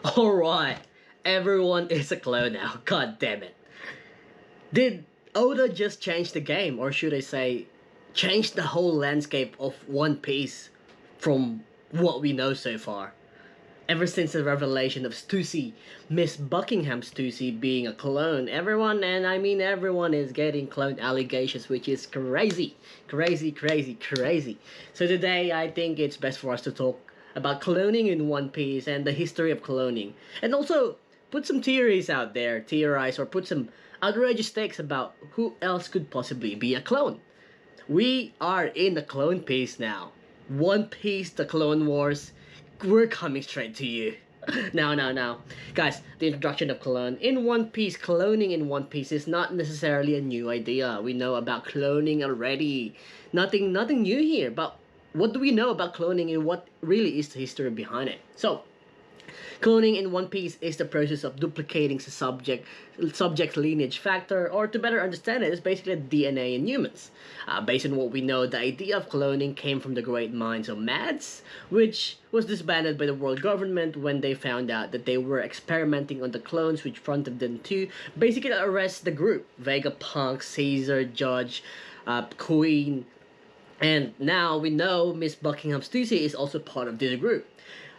Alright, everyone is a clone now, god damn it. Did Oda just change the game, or should I say, change the whole landscape of One Piece from what we know so far? Ever since the revelation of 𝙬𝚙𝚑𝚡, Miss Buckingham 𝙬𝚑𝚡 being a clone, everyone, and I mean everyone, is getting clone allegations, which is crazy. Crazy. So today, I think it's best for us to talk about cloning in One Piece and the history of cloning. And also, put some theories out there, theorize, or put some outrageous takes about who else could possibly be a clone. We are in the clone piece now. One Piece, the Clone Wars. We're coming straight to you. Now. Guys, the introduction of clone. In One Piece, cloning in One Piece is not necessarily a new idea. We know about cloning already. Nothing new here, but what do we know about cloning and what really is the history behind it? So, cloning in One Piece is the process of duplicating the subject's lineage factor, or to better understand it, it's basically DNA in humans. Based on what we know, the idea of cloning came from the great minds of 𝚤𝚗, which was disbanded by the world government when they found out that they were experimenting on the clones, which prompted them to basically arrest the group. Vegapunk, Caesar, Judge, Queen, and now we know Miss Buckingham 𝙬𝚎𝚑𝚡 is also part of this group.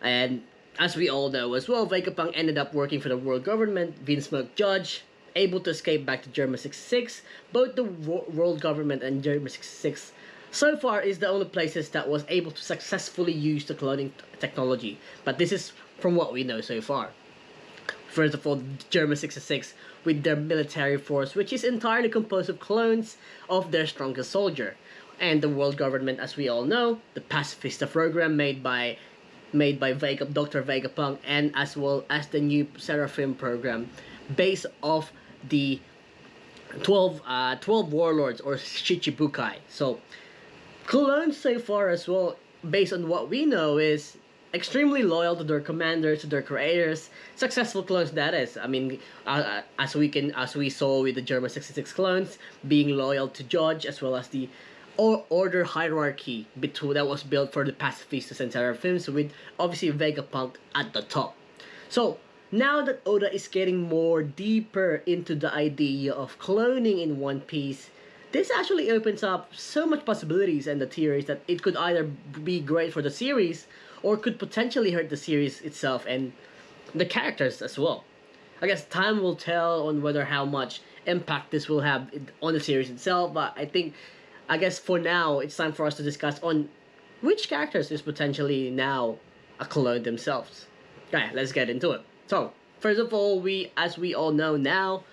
And as we all know as well, Vegapunk ended up working for the world government, Vinsmoke Judge, able to escape back to 𝙬𝚘𝚎𝚡. Both the world government and 𝙬𝚘𝚎𝚡 so far is the only places that was able to successfully use the cloning technology. But this is from what we know so far. First of all, 𝙬𝚘𝚎𝚡 with their military force, which is entirely composed of clones of their strongest soldier. And the world government, as we all know, the Pacifista program made by Dr. Vegapunk, and as well as the new Seraphim program, based off the 12 warlords, or Shichibukai. So, clones so far as well, based on what we know, is extremely loyal to their commanders, to their creators. Successful clones, that is. I mean, as we saw with the 𝙬𝚘𝚎𝚡 clones, being loyal to Judge, as well as the order hierarchy that was built for the Pacifistas and Seraphims, with obviously Vegapunk at the top. So now that Oda is getting more deeper into the idea of cloning in One Piece, this actually opens up so much possibilities and the theories that it could either be great for the series or could potentially hurt the series itself and the characters as well. I guess time will tell on whether how much impact this will have on the series itself, but I guess for now, it's time for us to discuss on which characters is potentially now a clone themselves. Okay, let's get into it. So, first of all, as we all know now,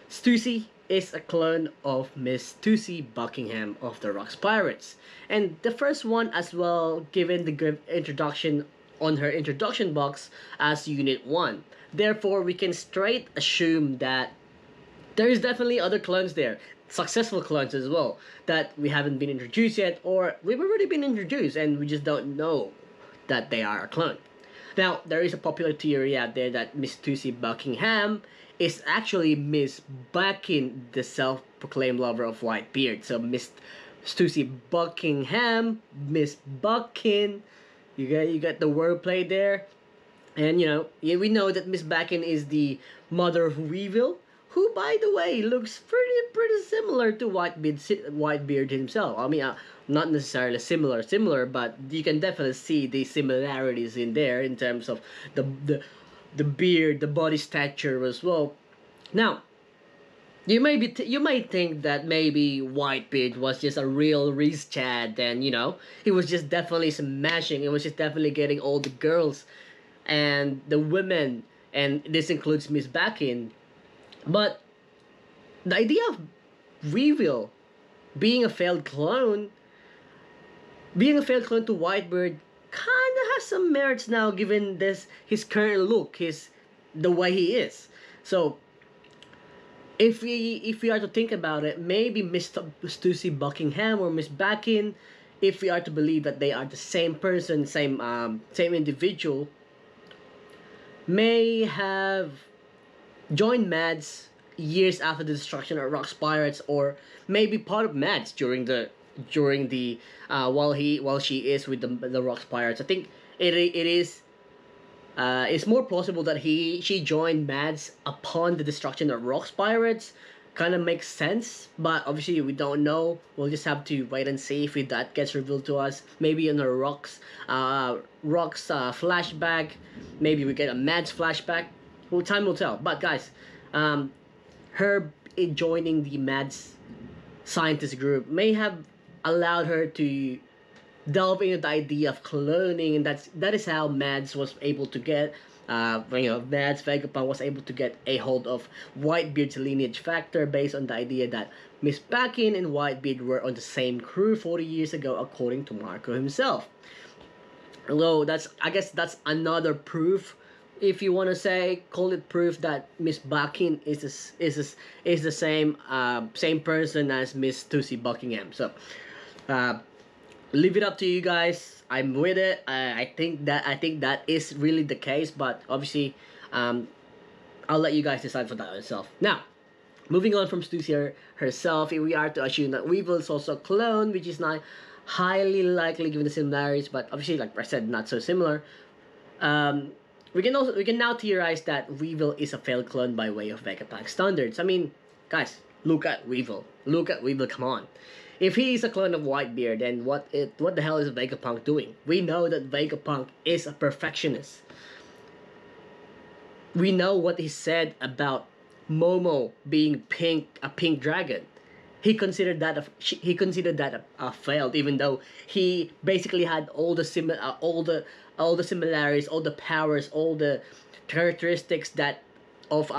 𝙬𝚎𝚑𝚡 is a clone of Miss 𝙬𝚎 Buckingham of the Rocks Pirates. And the first one as well, given the introduction on her introduction box as Unit 1. Therefore, we can straight assume that there is definitely other clones there. Successful clones as well, that we haven't been introduced yet, or we've already been introduced and we just don't know that they are a clone. Now, there is a popular theory out there that Miss 𝙬𝚎 Buckingham is actually Miss Bakin, the self-proclaimed lover of Whitebeard. So Miss 𝙬𝚎 Buckingham, Miss Buckin, you got the wordplay there. And we know that Miss Bakin is the mother of Weevil, who, by the way, looks pretty similar to Whitebeard himself. I mean, not necessarily similar, but you can definitely see the similarities in there in terms of the beard, the body stature as well. Now, you might think that maybe Whitebeard was just a real Riz Chad, and he was just definitely smashing. It was just definitely getting all the girls and the women, and this includes Miss Bakin. But the idea of Weevil being a failed clone to Whitebeard kinda has some merits now, given his current look, the way he is. So if we are to think about it, maybe Miss 𝙬𝚎 Buckingham or Miss Bakin, if we are to believe that they are the same person, same individual, may have joined 𝚤𝚗 years after the destruction of Rocks Pirates, or maybe part of 𝚤𝚗 during the while she is with the Rocks Pirates. I think it is It's more plausible that she joined Mads upon the destruction of Rock's pirates. Kind of makes sense, but obviously we don't know. We'll just have to wait and see if that gets revealed to us. Maybe in a Rock's flashback. Maybe we get a Mads flashback. Well, time will tell. But guys, her joining the Mads scientist group may have allowed her to delve into the idea of cloning, and that is how Mads was able to get, Mads Vegapunk was able to get a hold of Whitebeard's lineage factor based on the idea that Miss Bakin and Whitebeard were on the same crew 40 years ago, according to Marco himself. Although I guess that's another proof, if you want to say, call it proof, that Miss Bakin is the same person as Miss Tussie Buckingham. So, leave it up to you guys. I'm with it. I think that is really the case, but obviously, I'll let you guys decide for that yourself. Now, moving on from Stussy herself, if we are to assume that Weevil is also a clone, which is not highly likely given the similarities, but obviously, like I said, not so similar. We can now theorize that Weevil is a failed clone by way of Vegapunk standards. I mean, guys, look at Weevil. Come on. If he is a clone of Whitebeard, then what the hell is Vegapunk doing? We know that Vegapunk is a perfectionist. We know what he said about Momo being a pink dragon. He considered that a failed, even though he basically had all the similarities, all the powers, all the characteristics that of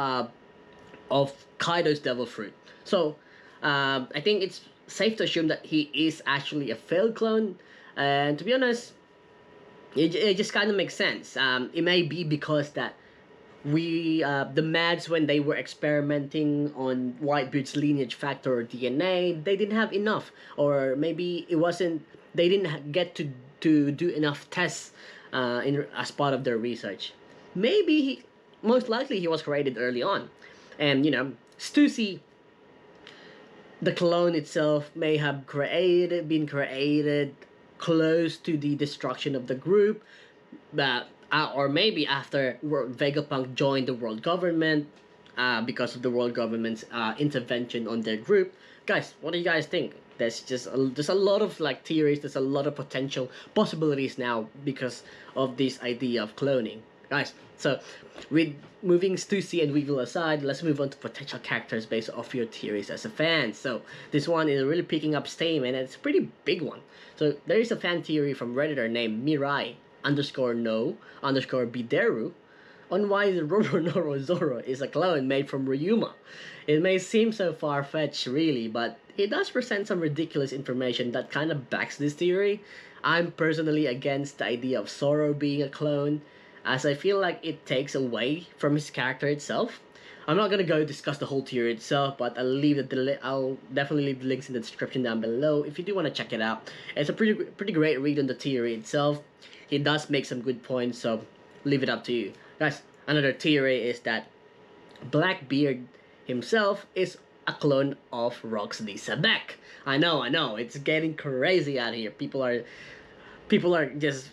Kaido's devil fruit. So I think it's safe to assume that he is actually a failed clone, and to be honest, it just kind of makes sense. It may be because that the Mads, when they were experimenting on Whitebeard's lineage factor or DNA, they didn't have enough, or maybe they didn't get to do enough tests as part of their research. Maybe most likely he was created early on, and Stussy, the clone itself, may have been created close to the destruction of the group, or maybe after Vegapunk joined the world government, because of the world government's intervention on their group. Guys, what do you guys think? There's a lot of theories. There's a lot of potential possibilities now because of this idea of cloning, guys. So, with moving Stussy and Weevil aside, let's move on to potential characters based off your theories as a fan. So, this one is really picking up steam, and it's a pretty big one. So, there is a fan theory from Redditor named Mirai_no_Bideru on why the Roronoa Zoro is a clone made from Ryuma. It may seem so far-fetched, really, but it does present some ridiculous information that kind of backs this theory. I'm personally against the idea of Zoro being a clone, as I feel like it takes away from his character itself. I'm not gonna go discuss the whole theory itself, but I'll definitely leave the links in the description down below if you do want to check it out. It's a pretty great read on the theory itself. He does make some good points, so leave it up to you. Guys, another theory is that Blackbeard himself is a clone of Rock's Lisa Beck. I know, it's getting crazy out here. People are just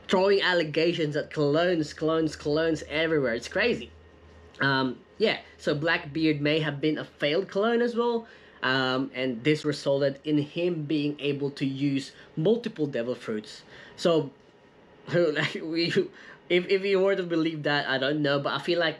throwing allegations at clones everywhere. It's crazy. Yeah, so Blackbeard may have been a failed clone as well, and this resulted in him being able to use multiple devil fruits. So, if you were to believe that, I don't know, but I feel like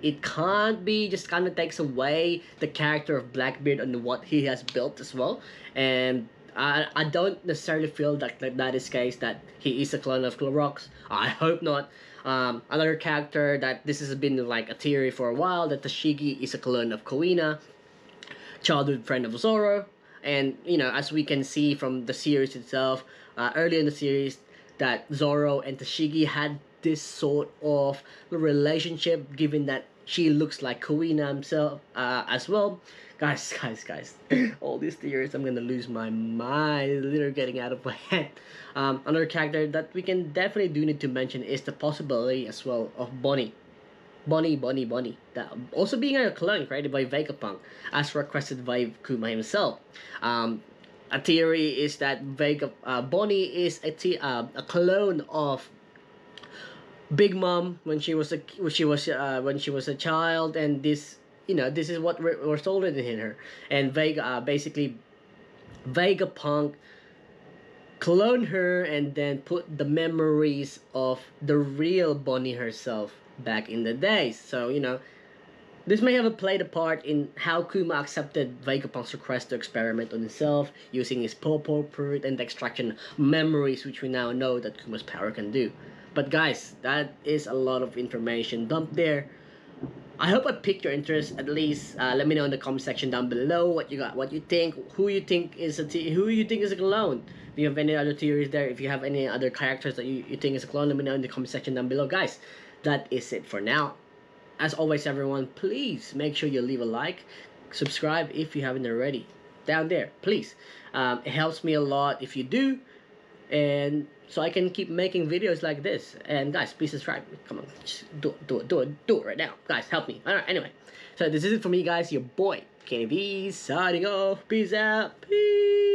it can't be, just kind of takes away the character of Blackbeard and what he has built as well. And I don't necessarily feel that is the case, that he is a clone of Clorox. I hope not. Another character that this has been a theory for a while, that Tashigi is a clone of Kuina, childhood friend of Zoro. And as we can see from the series itself, early in the series, that Zoro and Tashigi had this sort of relationship, given that she looks like Kuina himself as well. Guys, all these theories, I'm gonna lose my mind. Literally getting out of my head. Another character that we can definitely do need to mention is the possibility as well of Bonnie. That also being a clone created by Vegapunk, as requested by Kuma himself. A theory is that Bonnie is a clone of Big Mom when she was a child, and this, this is what was told in her. And basically Vegapunk cloned her and then put the memories of the real Bonnie herself back in the days. So this may have played a part in how Kuma accepted Vegapunk's request to experiment on himself using his Popo fruit and the extraction memories, which we now know that Kuma's power can do. But guys, that is a lot of information dumped there. I hope I piqued your interest at least. Let me know in the comment section down below what you got, what you think, who you think is a clone. If you have any other theories there, if you have any other characters that you think is a clone, let me know in the comment section down below, guys. That is it for now. As always, everyone, please make sure you leave a like, subscribe if you haven't already, down there, please. It helps me a lot if you do, and so I can keep making videos like this. And guys, please subscribe. Come on, just do it right now, guys. Help me. All right. Anyway, so this is it for me, guys. Your boy Kenny V signing off. Peace out. Peace.